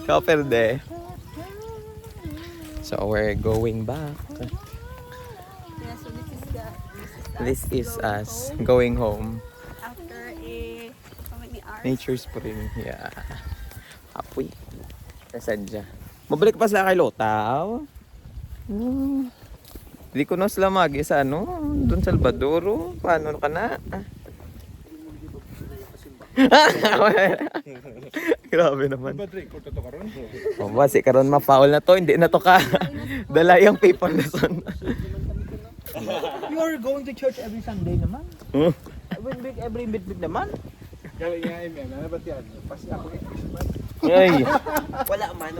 Kaperde. So we're going back. Yeah, so This is us going home. after how many hours? Nature Spring. Yeah. Apoy. Kasadya. Mabalik pa sa kay Lotaw. Hindi ko na sila magi sa doon Salvador. Paano ka na? Grabe naman. O ba, si karon ma-foul na to. Hindi na to ka. Dala yung paper na son. You are going to church every Sunday naman? Hmm? Every midweek naman? Galing nga ano ba't yan? Pasi ako Ay. Wala man.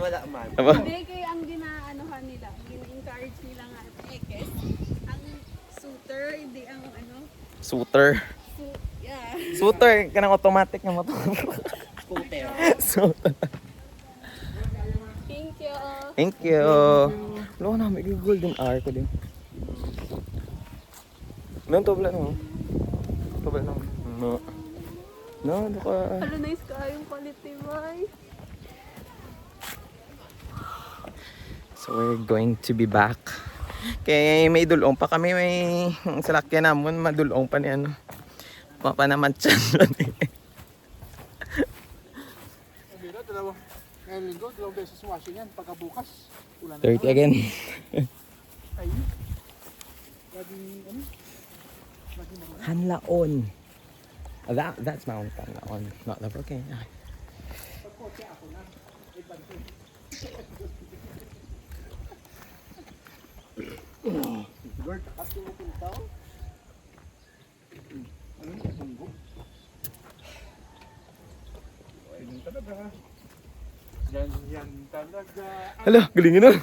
Aba. Hindi, kaya ang ginaanohan nila, gina-encourage nila nga ekes, ang suitor, hindi ang Suitor. yeah. Suitor. Kanang automatic na motor. Scooter. Suitor. Thank you. Thank you. Wala na, may golden hour ko din. Meron to, wala no? Wala no? No. No, ka. Hello, nice ka yung quality, boy. So we're going to be back. Kaya may dulong pa kami, may salakyan namon, madulong pa ni Papa naman dyan. Ngayon linggo, 2 beses washing yan. Pagkabukas, ulan 30 again. Ayun. Laging, Hanlaon. That's Mount Hanlaon, not the volcano. Lord, takas ko mo puntaw. Ano yung sunggo? Ayun talaga. Yan talaga. Hala, galingin na.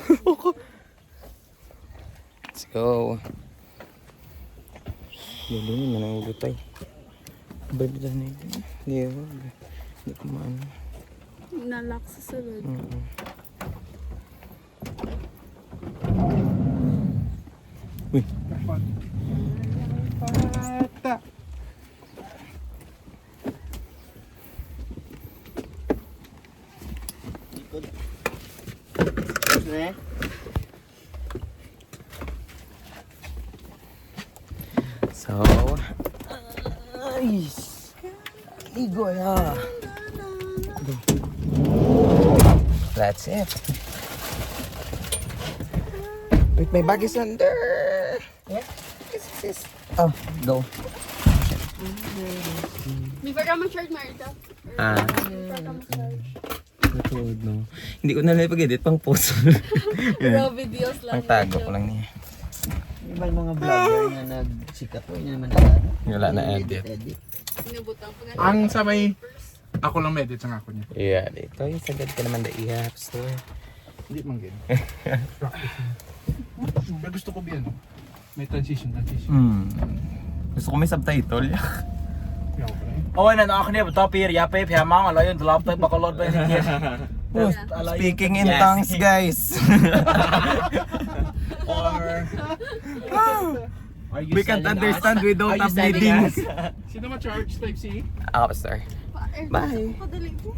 Let's go. Galingin na nang utay. Balitan na yun. Hindi ko maano. Nalak sa sulod. Uy. Pata. So, ligo ya. That's it. Wait, my bag is under. Yeah. This. Oh, go. Before ka mag-charge, Marita. Ah. Before ka mag-charge. Matulog, no. Hindi ko na pag-edit pang post. Raw videos lang. Ang tago ko lang niya. Iba yung mga vlogger na nagsikat po, yun naman na Wala na edit. Inubutang pag Ang sa may, ako lang medit sa ako niya. Yeah, dito yung sagad ka naman the e-app store. Hindi man ganyan. Pero gusto ko biyan. May transition. Gusto ko may subtitle. Yaw pa rin. Oh, na ako niya, tapir, yapay, piyamang, alayon, laptop, bakalod ba yung Speaking in tongues, guys. Or, We can't understand without Are you selling updating. us? Sino ma-charge Type C? Ako, sir. Bye. Padali po.